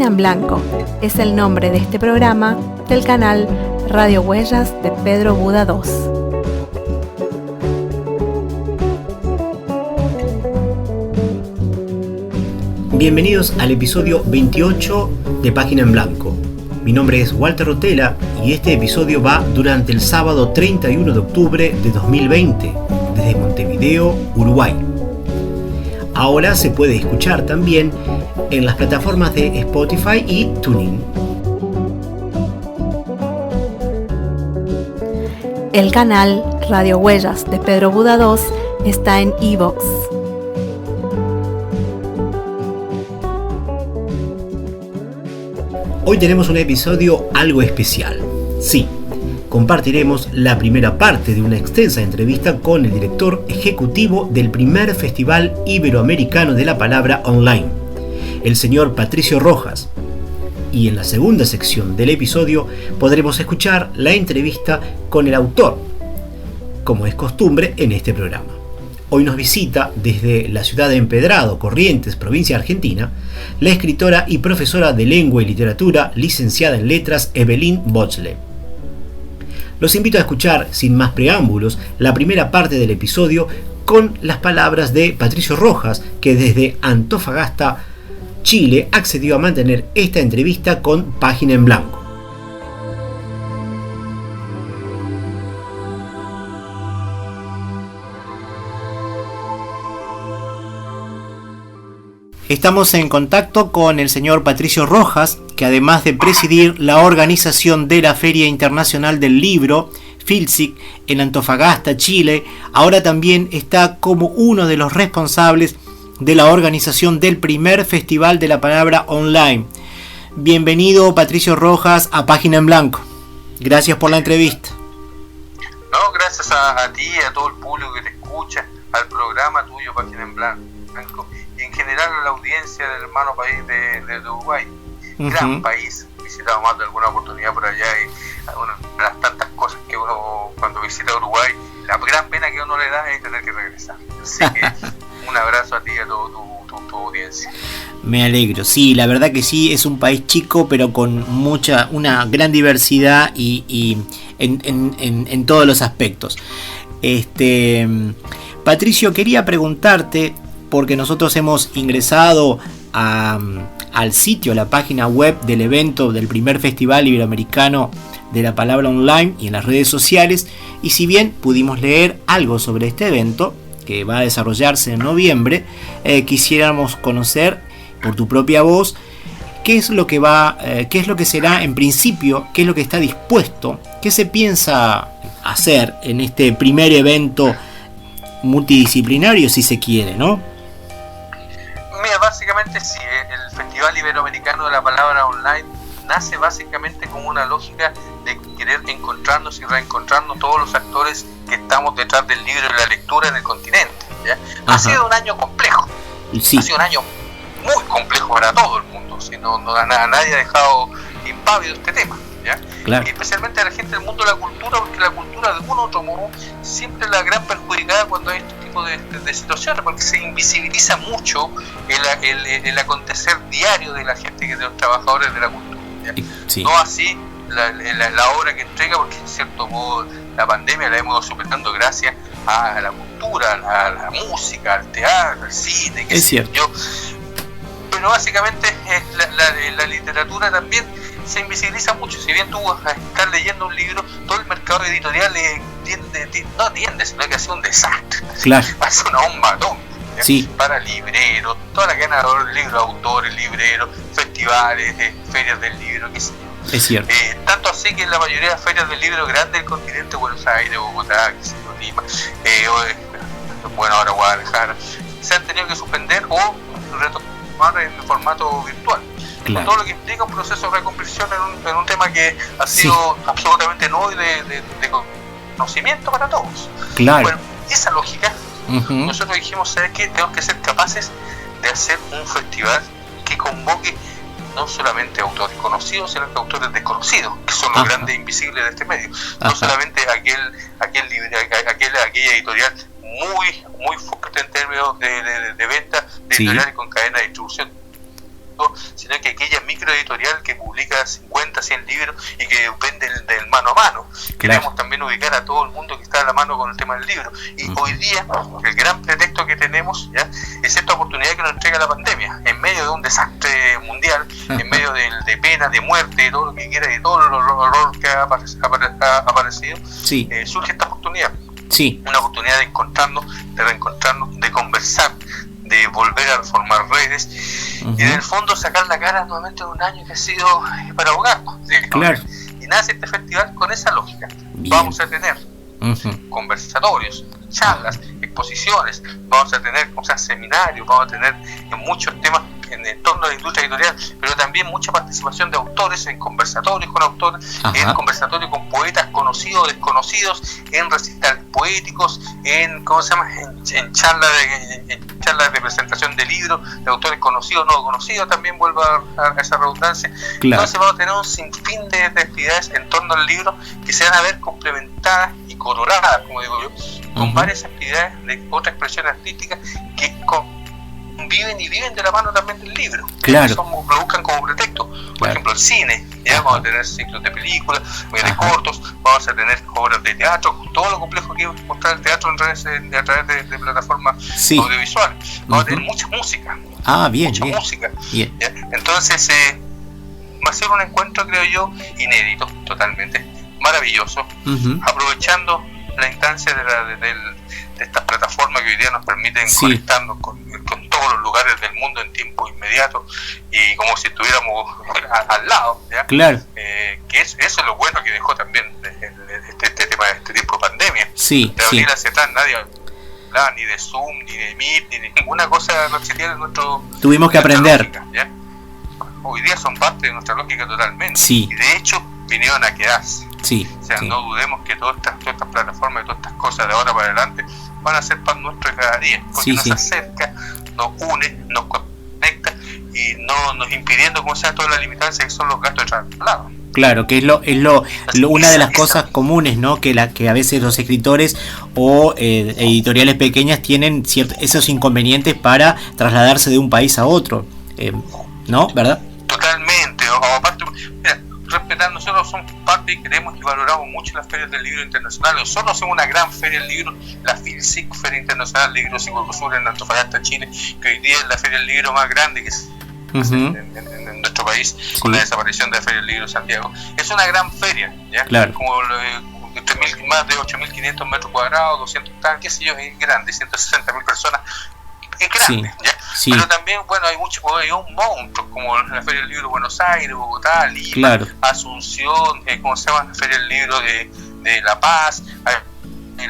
Página en Blanco es el nombre de este programa del canal Radio Huellas de Pedro Buda II. Bienvenidos al episodio 28 de Página en Blanco. Mi nombre es Walter Rotela y este episodio va durante el sábado 31 de octubre de 2020 desde Montevideo, Uruguay. Ahora se puede escuchar también en las plataformas de Spotify y TuneIn. El canal Radio Huellas de Pedro Buda II está en iVoox. Hoy tenemos un episodio algo especial. Sí, compartiremos la primera parte de una extensa entrevista con el director ejecutivo del primer Festival Iberoamericano de la Palabra Online, el señor Patricio Rojas. Y en la segunda sección del episodio podremos escuchar la entrevista con el autor, como es costumbre en este programa. Hoy nos visita desde la ciudad de Empedrado, Corrientes, provincia argentina, la escritora y profesora de lengua y literatura, licenciada en letras, Evelyn Bochle. Los invito a escuchar, sin más preámbulos, la primera parte del episodio con las palabras de Patricio Rojas, que desde Antofagasta, Chile, accedió a mantener esta entrevista con Página en Blanco. Estamos en contacto con el señor Patricio Rojas, que además de presidir la organización de la Feria Internacional del Libro, FILSIC, en Antofagasta, Chile, ahora también está como uno de los responsables de la organización del primer Festival de la Palabra Online. Bienvenido, Patricio Rojas, a Página en Blanco. Gracias por la entrevista. No, gracias a ti y a todo el público que te escucha, al programa tuyo, Página en Blanco, y en general a la audiencia del hermano país de Uruguay. Gran país, visitado más de alguna oportunidad por allá, y una de las tantas cosas que uno cuando visita Uruguay, la gran pena que uno le da es tener que regresar. Así que un abrazo a ti y a toda tu audiencia. Me alegro, sí, la verdad que sí, es un país chico pero con una gran diversidad y en todos los aspectos. Patricio, quería preguntarte, porque nosotros hemos ingresado al sitio, a la página web del evento del primer Festival Iberoamericano de la Palabra Online y en las redes sociales, y si bien pudimos leer algo sobre este evento que va a desarrollarse en noviembre, quisiéramos conocer por tu propia voz qué es lo que será en principio, qué es lo que está dispuesto, qué se piensa hacer en este primer evento multidisciplinario, si se quiere, ¿no? Mira, básicamente sí, el Festival Iberoamericano de la Palabra Online nace básicamente como una lógica de querer encontrarnos y reencontrarnos todos los actores que estamos detrás del libro y la lectura en el continente, ¿ya? Ha sido un año complejo, sí. Ha sido un año muy complejo para todo el mundo, si nadie ha dejado impávido este tema, ¿ya? Claro. Y especialmente a la gente del mundo de la cultura, porque la cultura de un u otro modo siempre es la gran perjudicada cuando hay este tipo de situaciones, porque se invisibiliza mucho el acontecer diario de la gente, de los trabajadores de la cultura, ¿ya? Sí. No así la obra que entrega, porque en cierto modo la pandemia la hemos ido superando gracias a la cultura, a la música, al teatro, al cine, es cierto. Pero básicamente la literatura también se invisibiliza mucho. Si bien tú estás leyendo un libro, todo el mercado editorial sino que hace un desastre. Claro. Hace una bomba atómica. Sí. Para libreros, toda la cadena de libros, autores, libreros, festivales, ferias del libro, qué sé yo. Es cierto. Tanto así que en la mayoría de las ferias del libro grandes del continente, Buenos Aires, Bogotá, qué sé yo, Lima, ahora Guadalajara, se han tenido que suspender o retomar en formato virtual. Claro. Con todo lo que implica un proceso de reconversión en un tema que ha sido absolutamente nuevo y de conocimiento para todos. Claro. Bueno, esa lógica, nosotros dijimos, ¿sabes qué? Tenemos que ser capaces de hacer un festival que convoque no solamente autores conocidos, sino que autores desconocidos, que son los grandes invisibles de este medio. No solamente aquella editorial muy fuerte en términos de venta de editoriales con cadena de distribución sino que aquella microeditorial que publica 50, 100 libros y que vende del mano a mano. Claro. Queremos también ubicar a todo el mundo que está a la mano con el tema del libro. Y hoy día, el gran pretexto que tenemos, ¿ya?, es esta oportunidad que nos entrega la pandemia, en medio de un desastre mundial, en medio de pena, de muerte, de todo lo que quiera, de todo el horror que ha aparecido, sí. Surge esta oportunidad. Sí. Una oportunidad de encontrarnos, de reencontrarnos, de conversar, de volver a formar redes y en el fondo sacar la cara nuevamente de un año que ha sido para ahogarnos. Claro. Y nace este festival con esa lógica. Bien. Vamos a tener conversatorios, charlas, exposiciones, vamos a tener seminarios, vamos a tener en muchos temas en torno a la industria editorial, pero también mucha participación de autores en conversatorios con autores, en conversatorios con poetas conocidos o desconocidos, en recitales poéticos, en charlas de presentación de libros de autores conocidos o no conocidos, también vuelvo a esa redundancia. Claro. Entonces vamos a tener un sinfín de actividades en torno al libro que se van a ver complementadas y coronadas, como digo yo, con varias actividades de otra expresión artística que viven de la mano también del libro. Claro. Lo buscan como pretexto. Por ejemplo, el cine, ¿ya? Vamos a tener ciclos de películas, de cortos, vamos a tener obras de teatro, todo lo complejo que es mostrar el teatro a través de plataformas audiovisuales. Vamos a tener mucha música. Mucha música. Bien. ¿Ya? Entonces, va a ser un encuentro, creo yo, inédito, totalmente, maravilloso, aprovechando la instancia de estas plataformas que hoy día nos permiten conectarnos con todos los lugares del mundo en tiempo inmediato y como si estuviéramos al lado, ¿ya? Claro. Que eso es lo bueno que dejó también este tema de este tiempo de pandemia. De abril hacia atrás nadie hablaba ni de Zoom, ni de Meet, ni de ninguna cosa no existía en nuestro... Tuvimos que aprender. Lógica, ¿ya? Hoy día son parte de nuestra lógica totalmente. Sí. Y de hecho vinieron a quedarse. Sí. O sea, no dudemos que todas estas plataformas y todas estas cosas de ahora para adelante van a ser pan nuestro de cada día, porque nos acerca, nos une, nos conecta y no nos impidiendo como sea toda la limitancia que son los gastos de traslado. Claro, que es una de las cosas comunes, ¿no? Que a veces los escritores o editoriales pequeñas tienen esos inconvenientes para trasladarse de un país a otro, ¿no? ¿Verdad? Totalmente. O aparte, mira, respetar, nosotros somos parte y queremos y valoramos mucho las ferias del libro internacional. Nosotros hacemos una gran feria del libro, la FILSIC, Feria Internacional del Libro Psicosur en Antofagasta, Chile, que hoy día es la feria del libro más grande que es en nuestro país, con la desaparición de la Feria del Libro de Santiago. Es una gran feria, ¿ya? Claro. Como más de 8.500 metros cuadrados, 200 qué sé yo, es grande, 160.000 personas. Es grande, ¿ya? Pero también, bueno, hay un monstruo como la Feria del Libro de Buenos Aires, Bogotá, Lima, Asunción, ¿cómo se llama? La Feria del Libro de La Paz, la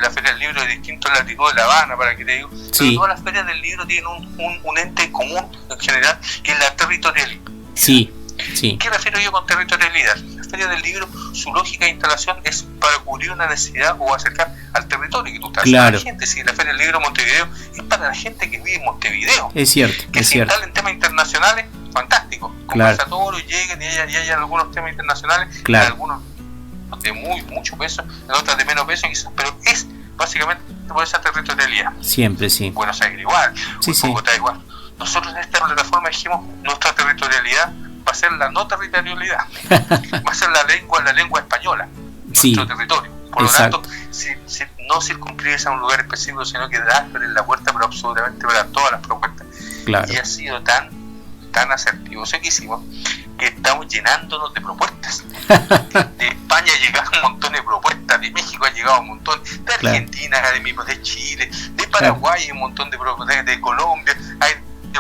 Feria del Libro de distintas latitudes de La Habana, para que te digo. Pero todas las ferias del libro tienen un ente común en general, que es la territorialidad. ¿Qué refiero yo con territorialidad? La Feria del Libro, su lógica de instalación es para cubrir una necesidad o acercar al territorio que tú estás. La gente, si la Feria del Libro de Montevideo es para la gente que vive en Montevideo. Es cierto. Que se instalen temas internacionales, fantástico. Conversatorios, lleguen y hay algunos temas internacionales, algunos de mucho peso, en otras de menos peso quizás, pero es básicamente por esa territorialidad. Siempre, Buenos Aires igual, Bogotá igual. Nosotros en esta plataforma dijimos, nuestra territorialidad va a ser la no territorialidad, va a ser la lengua española, nuestro territorio. Por lo tanto, no circunscribirse a un lugar específico, sino que darle la puerta pero absolutamente para todas las propuestas. Y ha sido tan asertivo eso que hicimos, que estamos llenándonos de propuestas. De España llegaron un montón de propuestas, de México ha llegado un montón, de Argentina, de Chile, de Paraguay hay un montón de propuestas, de Colombia, hay de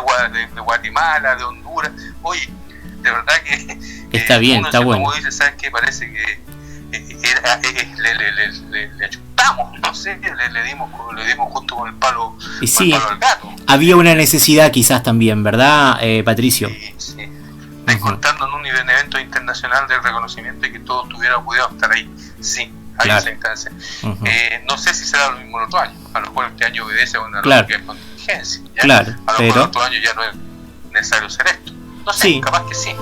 Guatemala, de Honduras. Oye, de verdad que está bien, está bueno. Como dice, ¿sabes qué? Parece que le achutamos, no sé, le dimos justo con el palo, al gato. Había una necesidad quizás también, ¿verdad, Patricio? Sí. Encontrando en un evento internacional de reconocimiento y que todos tuviéramos podido estar ahí. Sí, hay esa instancia. No sé si será lo mismo el otro año. A lo mejor este año obedece a una lógica de contingencia. ¿Ya? A lo mejor el otro año ya no es necesario hacer esto. No sé, capaz que sí.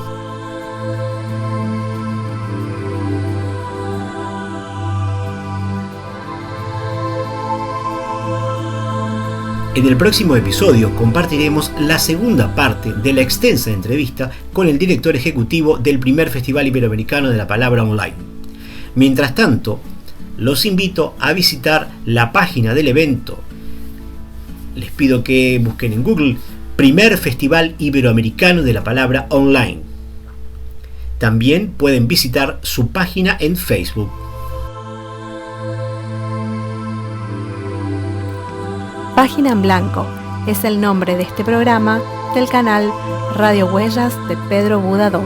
En el próximo episodio compartiremos la segunda parte de la extensa entrevista con el director ejecutivo del primer Festival Iberoamericano de la Palabra Online. Mientras tanto, los invito a visitar la página del evento. Les pido que busquen en Google Primer Festival Iberoamericano de la Palabra Online. También pueden visitar su página en Facebook. Página en Blanco es el nombre de este programa del canal Radio Huellas de Pedro Buda II.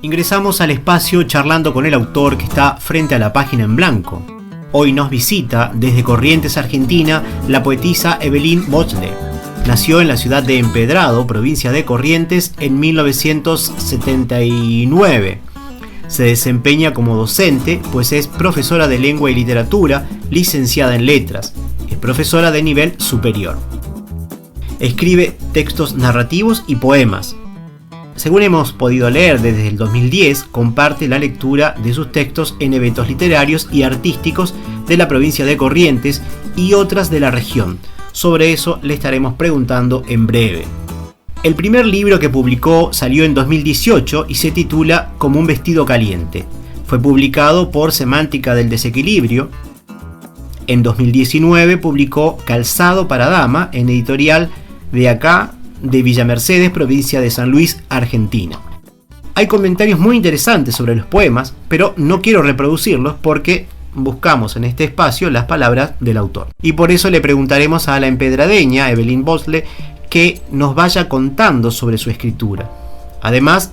Ingresamos al espacio charlando con el autor que está frente a la página en blanco. Hoy nos visita desde Corrientes, Argentina, la poetisa Evelyn Bosley. Nació en la ciudad de Empedrado, provincia de Corrientes, en 1979. Se desempeña como docente, pues es profesora de lengua y literatura, licenciada en letras. Es profesora de nivel superior. Escribe textos narrativos y poemas. Según hemos podido leer desde el 2010, comparte la lectura de sus textos en eventos literarios y artísticos de la provincia de Corrientes y otras de la región. Sobre eso le estaremos preguntando en breve. El primer libro que publicó salió en 2018 y se titula Como un vestido caliente. Fue publicado por Semántica del Desequilibrio. En 2019 publicó Calzado para Dama en editorial de acá, de Villa Mercedes, provincia de San Luis, Argentina. Hay comentarios muy interesantes sobre los poemas, pero no quiero reproducirlos porque buscamos en este espacio las palabras del autor. Y por eso le preguntaremos a la empedradeña Evelyn Bosley que nos vaya contando sobre su escritura. Además,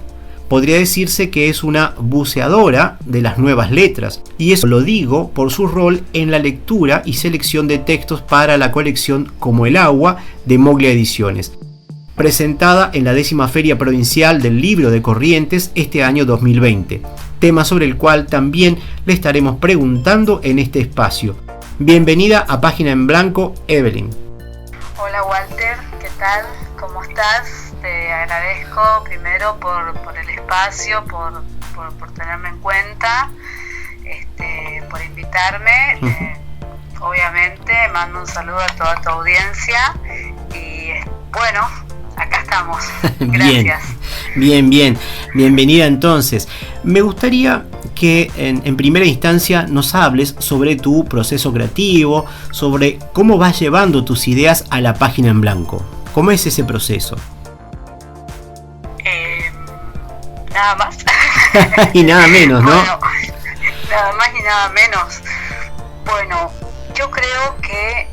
podría decirse que es una buceadora de las nuevas letras, y eso lo digo por su rol en la lectura y selección de textos para la colección Como el agua de Moglia Ediciones, presentada en la 10ª Feria Provincial del Libro de Corrientes este año 2020, tema sobre el cual también le estaremos preguntando en este espacio. Bienvenida a Página en Blanco, Evelyn. Hola Walter, ¿qué tal? ¿Cómo estás? Te agradezco primero por el espacio, por tenerme en cuenta, por invitarme. Obviamente mando un saludo a toda tu audiencia y bueno, acá estamos. Gracias. Bien. Bienvenida entonces. Me gustaría que en primera instancia nos hables sobre tu proceso creativo, sobre cómo vas llevando tus ideas a la página en blanco. ¿Cómo es ese proceso? Nada más. Y nada menos, ¿no? Bueno, nada más y nada menos. Bueno, yo creo que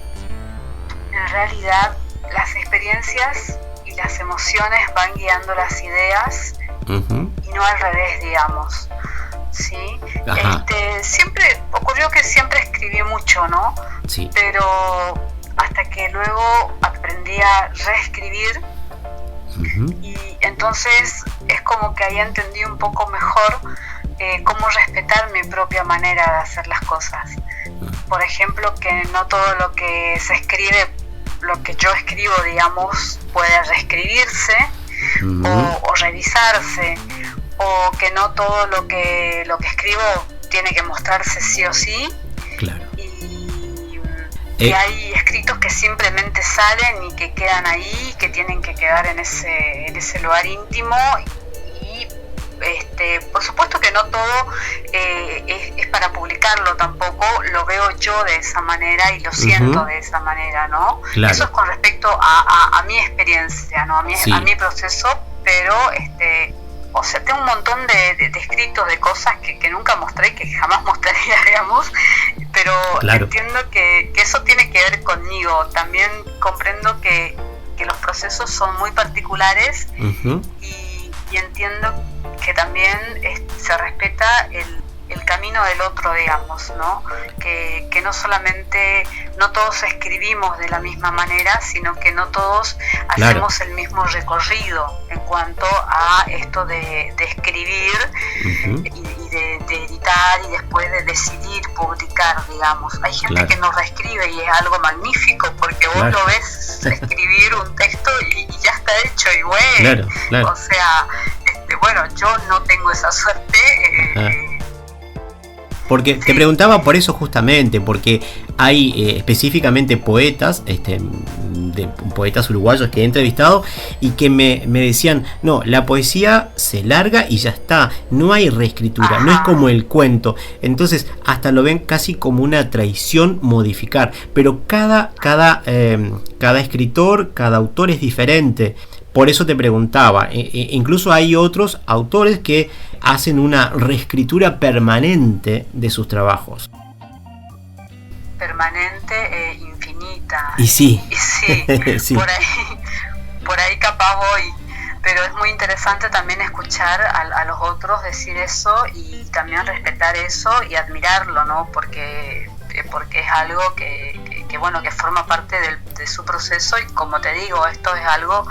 en realidad las experiencias y las emociones van guiando las ideas, y no al revés, digamos. ¿Sí? Siempre ocurrió que siempre escribí mucho, ¿no? Sí. Pero hasta que luego aprendí a reescribir, y entonces es como que ahí entendí un poco mejor cómo respetar mi propia manera de hacer las cosas. Por ejemplo, que no todo lo que se escribe, lo que yo escribo, digamos, puede reescribirse o revisarse, o que no todo lo que escribo tiene que mostrarse sí o sí. Claro. Y hay escritos que simplemente salen y que quedan ahí, que tienen que quedar en ese lugar íntimo. Y por supuesto que no todo es para publicarlo tampoco, lo veo yo de esa manera y lo siento de esa manera, ¿no? Claro. Eso es con respecto a mi experiencia, ¿no? A mi proceso, pero o sea, tengo un montón de escritos, de cosas que nunca mostré, que jamás mostraría, digamos, pero claro, entiendo que eso tiene que ver conmigo. También comprendo que los procesos son muy particulares, y entiendo que también se respeta el camino del otro, digamos, ¿no? Que no solamente, no todos escribimos de la misma manera, sino que no todos hacemos el mismo recorrido en cuanto a esto de escribir y de editar y después de decidir publicar, digamos. Hay gente que no reescribe y es algo magnífico, porque vos lo ves escribir un texto y ya está hecho y bueno, o sea, bueno, yo no tengo esa suerte. Porque te preguntaba por eso justamente, porque hay específicamente poetas, poetas uruguayos que he entrevistado y que me decían, no, la poesía se larga y ya está, no hay reescritura, no es como el cuento, entonces hasta lo ven casi como una traición modificar, pero cada escritor, cada autor es diferente. Por eso te preguntaba, incluso hay otros autores que hacen una reescritura permanente de sus trabajos. Permanente e infinita. Y sí. Sí. Por ahí capaz voy. Pero es muy interesante también escuchar a los otros decir eso y también respetar eso y admirarlo, ¿no? Porque es algo que bueno, que forma parte de su proceso, y como te digo, esto es algo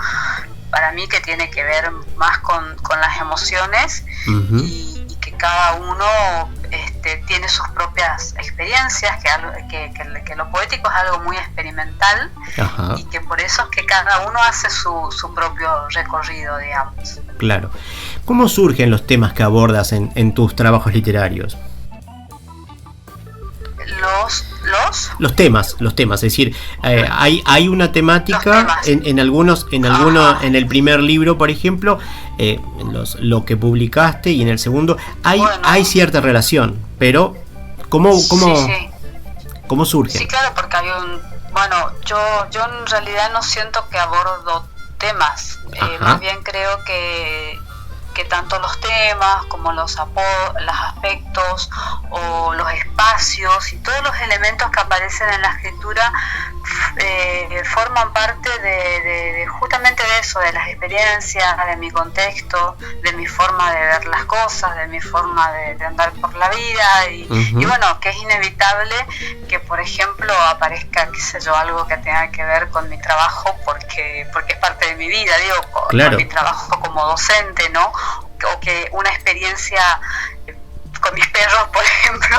para mí que tiene que ver más con las emociones y que cada uno tiene sus propias experiencias, que lo poético es algo muy experimental y que por eso es que cada uno hace su propio recorrido, digamos. Claro. ¿Cómo surgen los temas que abordas en tus trabajos literarios? Los temas, es decir, hay una temática en el primer libro, por ejemplo, lo que publicaste, y en el segundo hay cierta relación, pero ¿cómo surge? Sí, claro, porque hay yo en realidad no siento que abordo temas, más bien creo que tanto los temas como los aspectos o los espacios y todos los elementos que aparecen en la escritura forman parte de justamente de eso, de las experiencias, de mi contexto, de mi forma de ver las cosas, de mi forma de andar por la vida y bueno, que es inevitable que, por ejemplo, aparezca, qué sé yo, algo que tenga que ver con mi trabajo porque es parte de mi vida, con mi trabajo como docente, ¿no? O que una experiencia con mis perros, por ejemplo,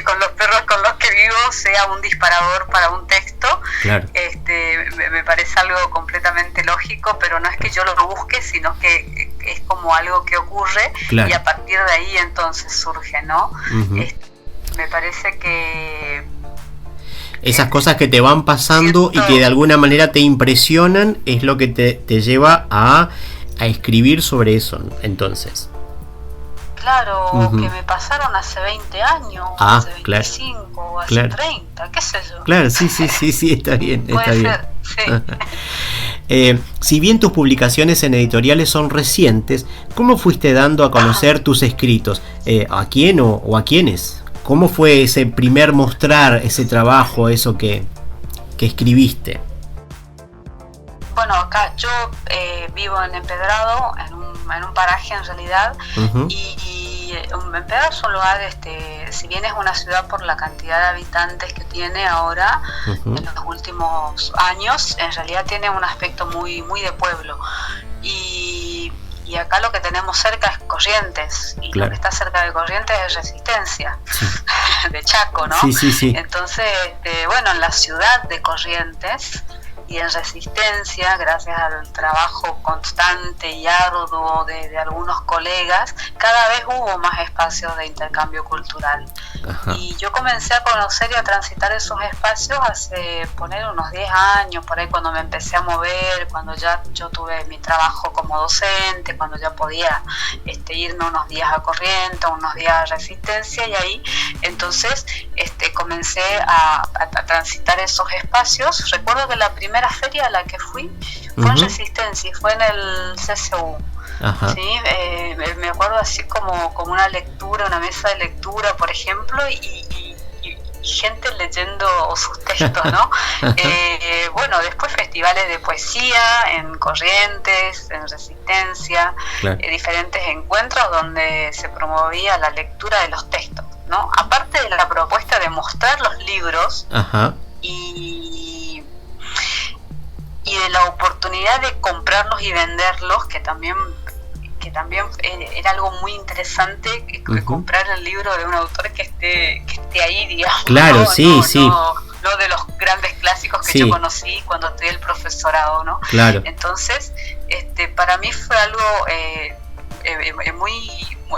con los perros con los que vivo, sea un disparador para un texto. Claro. Me parece algo completamente lógico, pero no es que yo lo busque, sino que es como algo que ocurre y a partir de ahí entonces surge, ¿no? Me parece que esas cosas que te van pasando y que de alguna manera te impresionan es lo que te lleva a escribir sobre eso, entonces. Claro, que me pasaron hace 20 años, hace 25, hace 30, qué sé yo. Claro, sí, está bien. Puede ser, sí. Si bien tus publicaciones en editoriales son recientes, ¿cómo fuiste dando a conocer tus escritos? ¿A quién o a quiénes? ¿Cómo fue ese primer mostrar ese trabajo, eso que escribiste? Bueno, acá yo vivo en Empedrado, en un paraje en realidad, y Empedrado es un lugar, si bien es una ciudad por la cantidad de habitantes que tiene ahora, en los últimos años, en realidad tiene un aspecto muy, muy de pueblo. Y acá lo que tenemos cerca es Corrientes, y lo que está cerca de Corrientes es Resistencia, de Chaco, ¿no? Sí. Entonces, en la ciudad de Corrientes y en Resistencia, gracias al trabajo constante y arduo de algunos colegas, cada vez hubo más espacios de intercambio cultural. Y yo comencé a conocer y a transitar esos espacios hace unos 10 años, por ahí, cuando me empecé a mover, cuando ya yo tuve mi trabajo como docente, cuando ya podía irme unos días a Corrientes, unos días a Resistencia, y ahí entonces comencé a transitar esos espacios. Recuerdo que la primera feria a la que fui fue en Resistencia y fue en el CCU. ¿Sí? Me acuerdo así como una lectura, una mesa de lectura, por ejemplo, y gente leyendo sus textos, ¿no? Bueno, después festivales de poesía en Corrientes, en Resistencia, claro. Diferentes encuentros donde se promovía la lectura de los textos, ¿no? Aparte de la propuesta de mostrar los libros, Ajá. y de la oportunidad de comprarlos y venderlos, que también era algo muy interesante, comprar el libro de un autor que esté ahí, digamos. Claro, ¿no? sí, sí. No de los grandes clásicos que sí. yo conocí cuando estudié el profesorado, ¿no? Claro. Entonces, para mí fue algo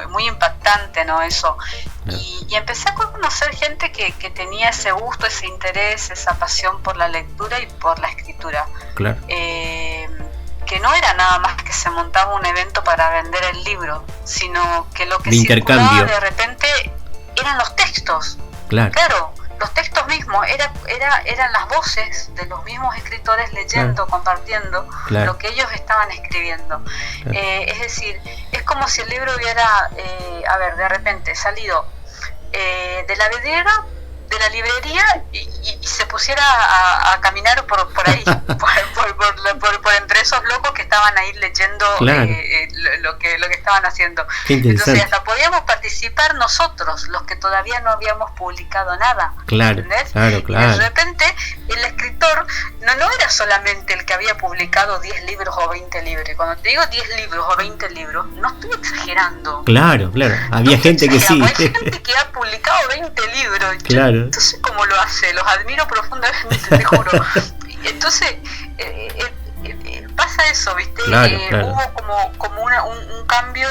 muy impactante, ¿no? Eso. Claro. Y empecé a conocer gente que tenía ese gusto, ese interés, esa pasión por la lectura y por la escritura. Claro. Que no era nada más que se montaba un evento para vender el libro, sino que lo que de circulaba intercambio. de repente eran los textos. Claro. Los textos mismos, eran las voces de los mismos escritores leyendo, claro. compartiendo claro. lo que ellos estaban escribiendo. Claro. Es decir, es como si el libro hubiera, de repente salido de la vidriera, de la librería y se pusiera a caminar por ahí, por entre esos locos que estaban ahí leyendo, claro. lo que estaban haciendo. Qué interesante. Entonces hasta podíamos participar nosotros, los que todavía no habíamos publicado nada. Claro, ¿entendés? claro. Y de repente el escritor no era solamente el que había publicado 10 libros o 20 libros. Y cuando te digo 10 libros o 20 libros, no estoy exagerando. Claro. Había gente que sí. Hay gente que ha publicado 20 libros. Claro. Yo no sé cómo lo hace, los admiro profundamente, te juro. Entonces, pasa eso, ¿viste? Claro. Hubo como un cambio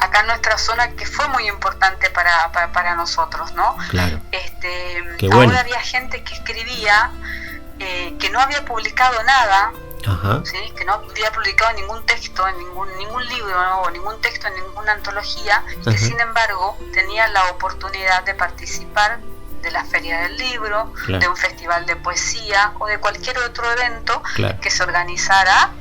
acá en nuestra zona que fue muy importante para nosotros, ¿no? Claro. Qué bueno. Ahora había gente que escribía, que no había publicado nada. Ajá. ¿Sí? Que no había publicado ningún texto en ningún libro, ¿no? O ningún texto en ninguna antología, que sin embargo tenía la oportunidad de participar de la Feria del Libro, claro. de un festival de poesía o de cualquier otro evento, claro. que se organizara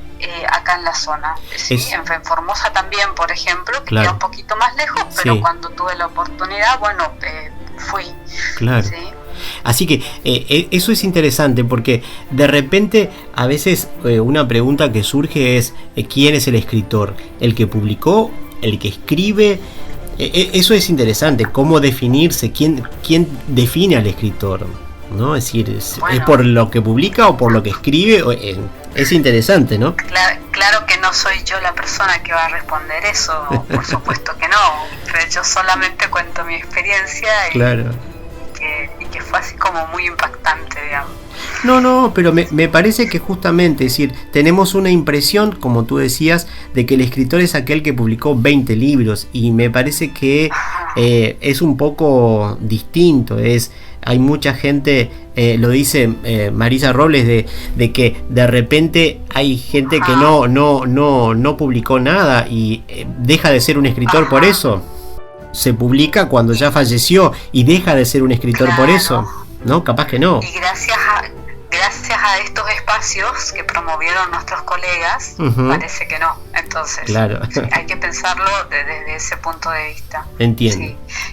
acá en la zona. ¿Sí? En Formosa también, por ejemplo, que claro. queda un poquito más lejos, pero sí. cuando tuve la oportunidad, bueno, fui. Claro. ¿Sí? Así que eso es interesante porque de repente a veces una pregunta que surge es ¿quién es el escritor? ¿El que publicó? ¿El que escribe? Eso es interesante, cómo definirse, quién define al escritor, ¿no? Es decir, ¿es por lo que publica o por lo que escribe? Es interesante, ¿no? Claro que no soy yo la persona que va a responder eso, por supuesto que no, pero yo solamente cuento mi experiencia claro. y que fue así como muy impactante, digamos. No, pero me parece que justamente, es decir, tenemos una impresión, como tú decías, de que el escritor es aquel que publicó 20 libros y me parece que es un poco distinto, hay mucha gente, lo dice Marisa Robles, de que de repente hay gente que no publicó nada y deja de ser un escritor por eso. Se publica cuando ya falleció y deja de ser un escritor por eso, ¿no? Capaz que no. Y gracias a estos espacios que promovieron nuestros colegas, parece que no. Entonces, claro. Hay que pensarlo desde ese punto de vista. Entiendo.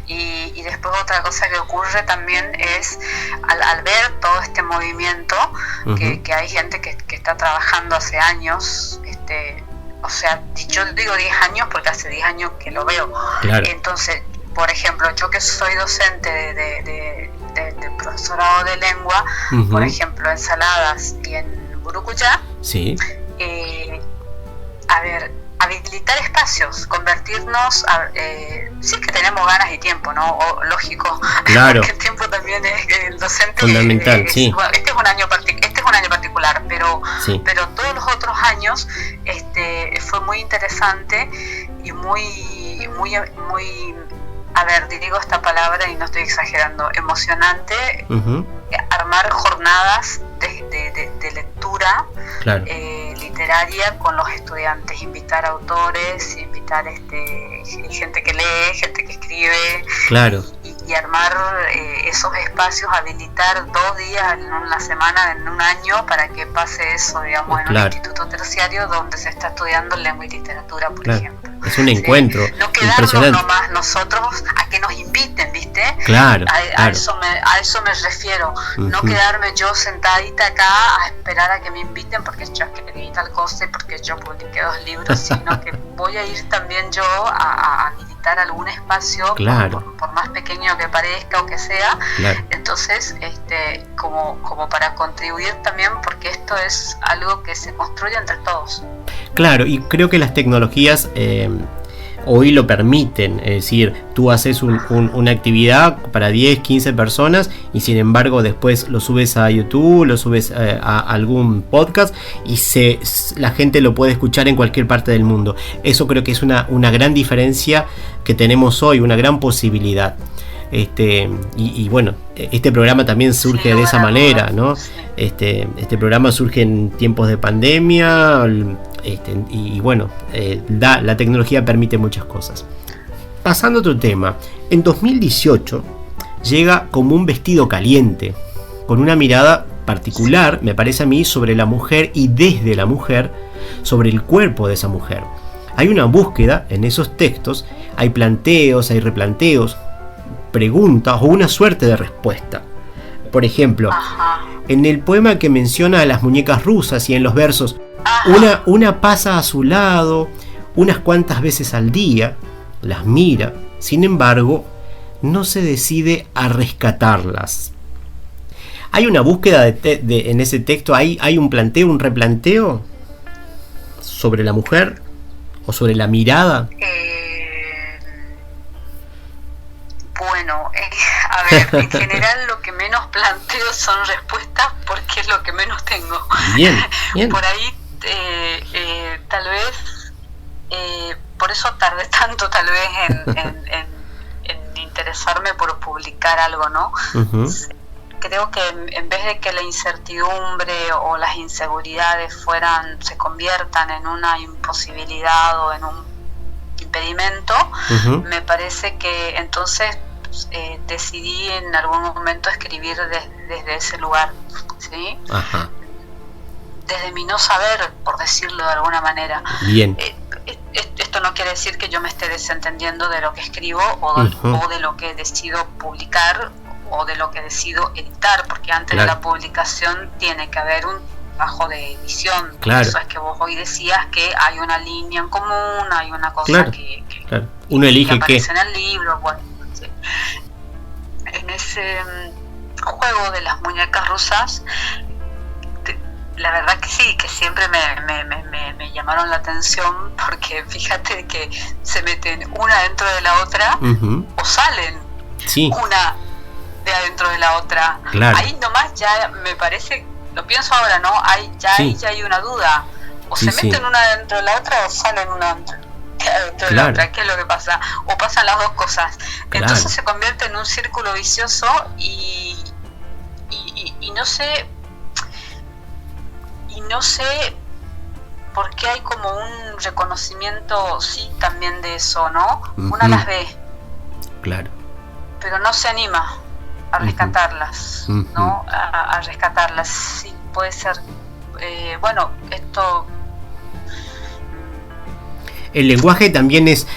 Sí. Y después otra cosa que ocurre también es, al ver todo este movimiento, que hay gente que está trabajando hace años, o sea, yo digo 10 años porque hace 10 años que lo veo. Claro. Entonces, por ejemplo, yo que soy docente de profesorado de lengua, por ejemplo, en Saladas y en Burucuyá, sí. Habilitar espacios, convertirnos, sí que tenemos ganas y tiempo, ¿no? Lógico, claro. Porque el tiempo también es el docente. Fundamental, sí. Bueno, este es un año particular, pero sí. Pero todos los otros años fue muy interesante y muy, digo esta palabra y no estoy exagerando, emocionante, armar jornadas de lectura, claro. Literaria con los estudiantes, invitar autores, invitar gente que lee, gente que escribe, claro. y armar esos espacios, habilitar 2 días en una semana, en un año, para que pase eso, digamos, en un instituto terciario donde se está estudiando lengua y literatura, por ejemplo. Es un encuentro no quedarnos nomás nosotros a que nos inviten, ¿viste? Claro, a eso me refiero. No quedarme yo sentadita acá a esperar a que me inviten porque yo escribí tal cosa y porque yo publiqué 2 libros, sino que voy a ir también yo a militar algún espacio, por más pequeño que parezca o que sea. Entonces, como para contribuir también, porque esto es algo que se construye entre todos. Claro, y creo que las tecnologías hoy lo permiten, es decir, tú haces una actividad para 10, 15 personas y sin embargo después lo subes a YouTube, lo subes a algún podcast y la gente lo puede escuchar en cualquier parte del mundo. Eso creo que es una gran diferencia que tenemos hoy, una gran posibilidad. Y bueno, este programa también surge de esa manera, ¿no? Este programa surge en tiempos de pandemia, y bueno, la tecnología permite muchas cosas. Pasando a otro tema, en 2018 llega Como un vestido caliente, con una mirada particular, me parece a mí, sobre la mujer y desde la mujer, sobre el cuerpo de esa mujer. Hay una búsqueda en esos textos, hay planteos, hay replanteos, preguntas o una suerte de respuesta. Por ejemplo, en el poema que menciona a las muñecas rusas y en los versos, una pasa a su lado unas cuantas veces al día, las mira, sin embargo, no se decide a rescatarlas. ¿Hay una búsqueda en ese texto? ¿Hay un planteo, un replanteo sobre la mujer o sobre la mirada? Bueno, a ver, en general lo que menos planteo son respuestas porque es lo que menos tengo. Bien. Por ahí, tal vez, por eso tardé tanto tal vez en interesarme por publicar algo, ¿no? Creo que en vez de que la incertidumbre o las inseguridades se conviertan en una imposibilidad o en un impedimento, me parece que entonces decidí en algún momento escribir desde ese lugar, ¿sí? Desde mi no saber, por decirlo de alguna manera. Bien. Esto no quiere decir que yo me esté desentendiendo de lo que escribo o de lo que decido publicar o de lo que decido editar, porque antes de la publicación tiene que haber un trabajo de edición. Claro. Eso es que vos hoy decías que hay una línea en común, hay una cosa que uno elige que aparece en el libro. Bueno, sí. En ese juego de las muñecas rusas, la verdad que sí, que siempre me llamaron la atención, porque fíjate que se meten una dentro de la otra o salen una de adentro de la otra. Ahí nomás ya me parece, lo pienso ahora, ¿no? Ahí ya hay una duda. O se meten una dentro de la otra o salen una dentro de la otra. ¿Qué es lo que pasa? O pasan las dos cosas. Entonces se convierte en un círculo vicioso y no sé... Y no sé por qué hay como un reconocimiento, también de eso, ¿no? Una las ve, pero no se anima a rescatarlas, ¿no? A rescatarlas, sí, puede ser. Bueno, esto... El lenguaje también es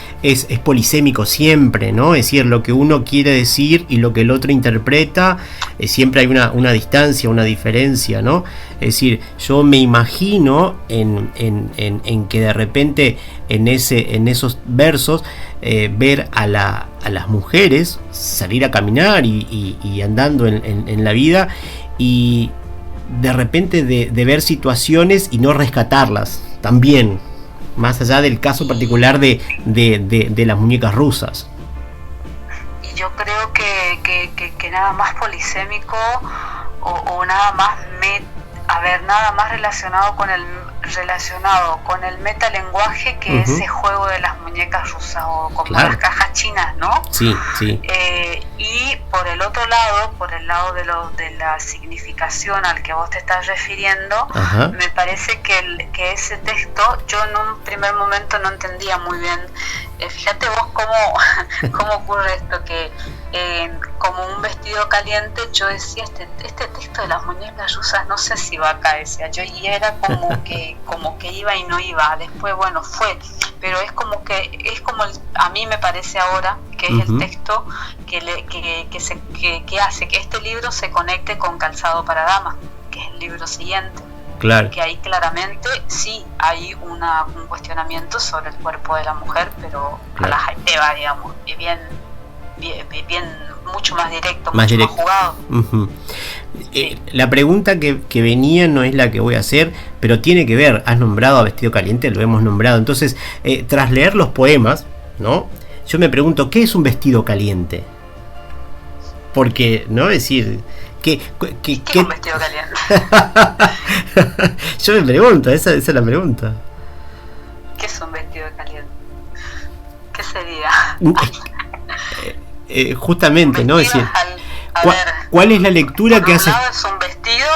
polisémico siempre, ¿no? Es decir, lo que uno quiere decir y lo que el otro interpreta, siempre hay una distancia, una diferencia, ¿no? Es decir, yo me imagino en que de repente en esos versos ver a las mujeres salir a caminar y andando en la vida, y de repente de ver situaciones y no rescatarlas también, más allá del caso particular de las muñecas rusas. Y yo creo que nada más polisémico o nada más nada más relacionado con el metalenguaje que ese juego de las muñecas rusas o como las cajas chinas, ¿no? Sí. Y por el otro lado, por el lado de la significación al que vos te estás refiriendo, me parece que ese texto yo en un primer momento no entendía muy bien. Fíjate vos cómo ocurre esto, que como un vestido caliente, yo decía, este texto de las muñecas rusas no sé si va acá, decía yo, y era como que iba y no iba. Después, bueno, fue, pero es como a mí me parece ahora que es el texto que hace que este libro se conecte con Calzado para Dama, que es el libro siguiente. Claro. Que ahí claramente sí hay un cuestionamiento sobre el cuerpo de la mujer, pero claro, a la jaiteba, digamos, y bien mucho más directo, más mucho directo, más jugado. Uh-huh. La pregunta que venía no es la que voy a hacer, pero tiene que ver, has nombrado a Vestido Caliente, lo hemos nombrado, entonces tras leer los poemas, ¿no? Yo me pregunto, ¿qué es un vestido caliente? Porque, ¿no? Es decir, ¿qué es un vestido caliente? Yo me pregunto, esa es la pregunta. ¿Qué es un vestido caliente? ¿Qué sería? Justamente, ¿no? Es decir, ¿cuál es la lectura que hace? Por un lado es un vestido,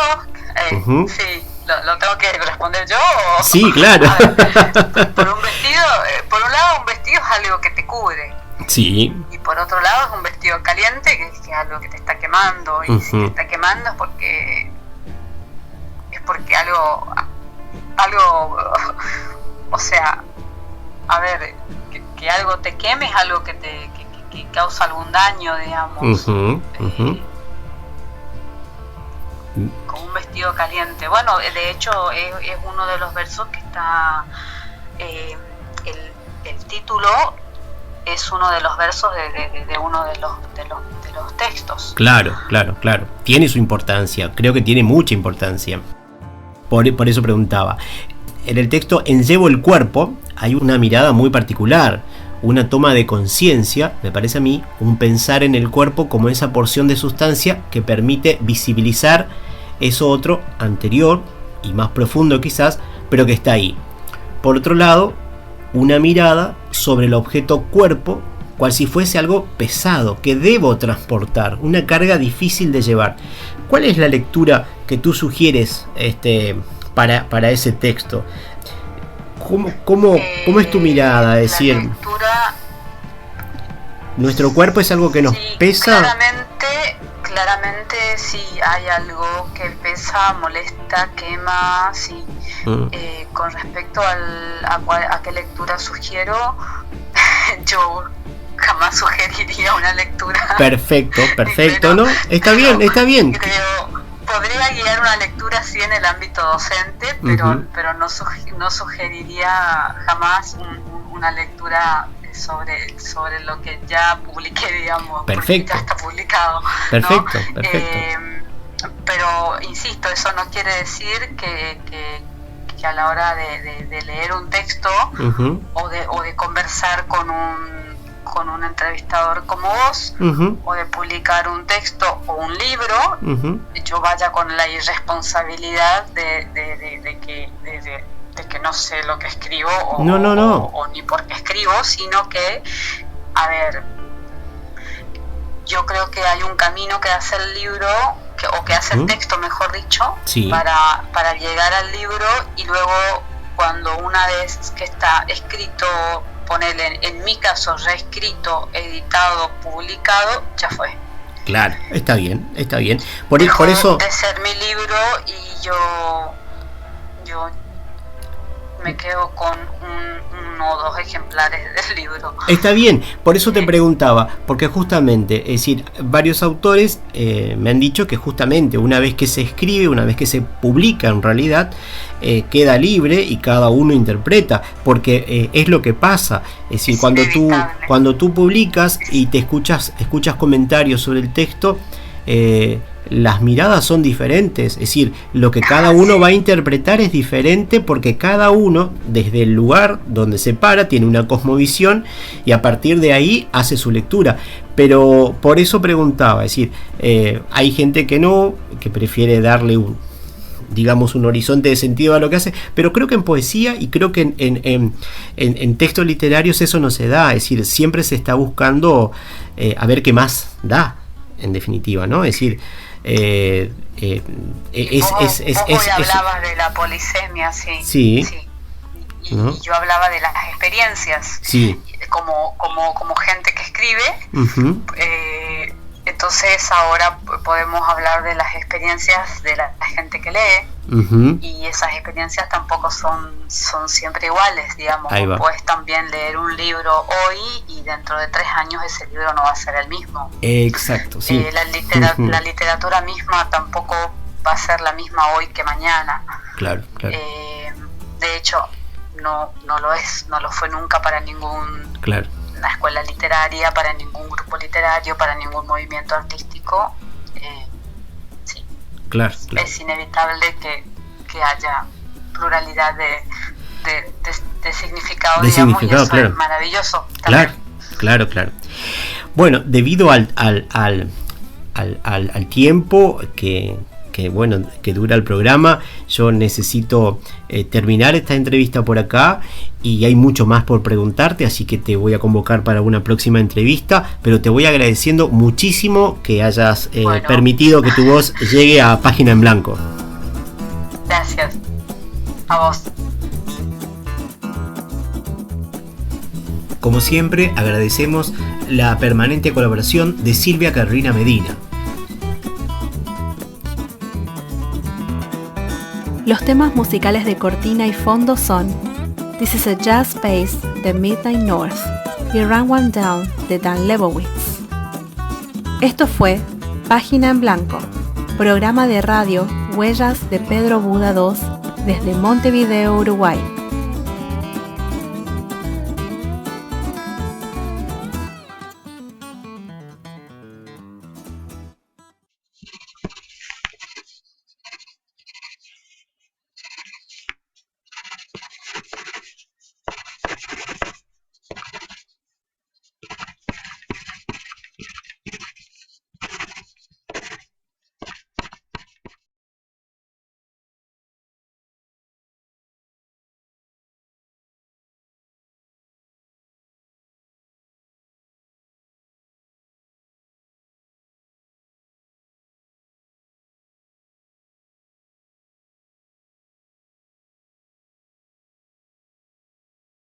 uh-huh. Sí, lo tengo que responder yo. Sí, claro. Por un lado un vestido es algo que te cubre. Sí. Y por otro lado es un vestido caliente, que es algo que te está quemando. Y si te está quemando es porque algo, o sea, a ver, que algo te queme es algo que causa algún daño, digamos. Uh-huh. Con un vestido caliente. Bueno, de hecho es uno de los versos que está, el título es uno de los versos de uno de los textos. Claro. Tiene su importancia, creo que tiene mucha importancia. Por eso preguntaba. En el texto En Llevo el Cuerpo hay una mirada muy particular, una toma de conciencia, me parece a mí, un pensar en el cuerpo como esa porción de sustancia que permite visibilizar eso otro anterior y más profundo quizás, pero que está ahí. Por otro lado, una mirada sobre el objeto cuerpo, cual si fuese algo pesado, que debo transportar, una carga difícil de llevar. ¿Cuál es la lectura que tú sugieres para ese texto? ¿Cómo es tu mirada? Es decir, lectura, ¿nuestro cuerpo es algo que nos pesa? Claramente sí hay algo que pesa, molesta, quema, sí. Con respecto a qué lectura sugiero, yo jamás sugeriría una lectura. Perfecto, ¿no? Está bien. Podría guiar una lectura así en el ámbito docente, pero no sugeriría jamás una lectura sobre lo que ya publiqué, digamos. Perfecto. Ya está publicado. Perfecto. Pero insisto, eso no quiere decir que a la hora de leer un texto o de conversar con un entrevistador como vos, o de publicar un texto o un libro, yo vaya con la irresponsabilidad de que no sé lo que escribo o ni por qué escribo, sino que, a ver, yo creo que hay un camino que hace el libro, que hace el texto, mejor dicho, sí, para llegar al libro, y luego cuando una vez que está escrito, ponele, en mi caso, reescrito, editado, publicado, ya fue. Claro, está bien. Por eso de ser mi libro, y yo me quedo con uno o dos ejemplares del libro. Está bien, por eso te preguntaba, porque justamente, es decir, varios autores me han dicho que justamente una vez que se escribe, una vez que se publica en realidad, queda libre y cada uno interpreta, porque es lo que pasa. Es decir, cuando tú publicas y te escuchas comentarios sobre el texto, las miradas son diferentes, es decir, lo que cada uno va a interpretar es diferente, porque cada uno, desde el lugar donde se para, tiene una cosmovisión y a partir de ahí hace su lectura. Pero por eso preguntaba, es decir, hay gente que prefiere darle un horizonte de sentido a lo que hace, pero creo que en poesía y creo que en textos literarios eso no se da, es decir, siempre se está buscando a ver qué más da, en definitiva, ¿no? Es decir, vos hablabas de la polisemia, sí. Y ¿no? Yo hablaba de las experiencias, sí, como gente que escribe, entonces ahora podemos hablar de las experiencias de la gente que lee. Y esas experiencias tampoco son siempre iguales, digamos. Puedes también leer un libro hoy y dentro de 3 años ese libro no va a ser el mismo. Exacto, sí. La literatura misma tampoco va a ser la misma hoy que mañana. Claro. De hecho, no lo fue nunca para ninguna escuela literaria, para ningún grupo literario, para ningún movimiento artístico. Claro. Es inevitable que haya pluralidad de significado, digamos, y eso es maravilloso también. Claro. Bueno, debido al tiempo que dura el programa, yo necesito terminar esta entrevista por acá, y hay mucho más por preguntarte, así que te voy a convocar para una próxima entrevista, pero te voy agradeciendo muchísimo que hayas permitido que tu voz llegue a Página en Blanco. Gracias a vos. Como siempre, agradecemos la permanente colaboración de Silvia Carolina Medina. Los temas musicales de cortina y fondo son This is a Jazz Space de Midnight North y Run One Down de Dan Lebowitz. Esto fue Página en Blanco, programa de radio Huellas de Pedro Buda II desde Montevideo, Uruguay.